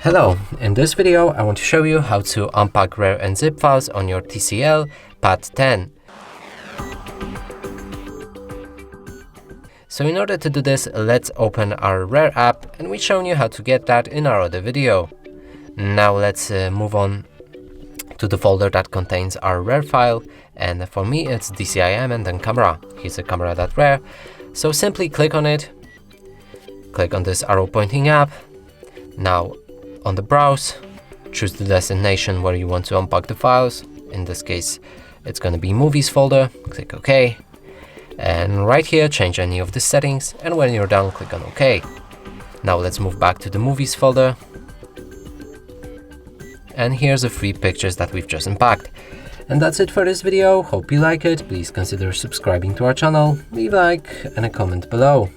Hello, in this video I want to show you how to unpack Rar and Zip files on your TCL Pad 10. So in order to do this, let's open our Rar app, and we've shown you how to get that in our other video. Now let's move on to the folder that contains our Rar file, and for me it's DCIM and then camera. Here's a camera.rar. So simply click on it, click on this arrow pointing up. Now on the browse, choose the destination where you want to unpack the files. In this case, it's going to be movies folder. Click OK. And right here, change any of the settings. And when you're done, click on OK. Now let's move back to the movies folder. And here's the 3 pictures that we've just unpacked. And that's it for this video. Hope you like it. Please consider subscribing to our channel, leave a like and a comment below.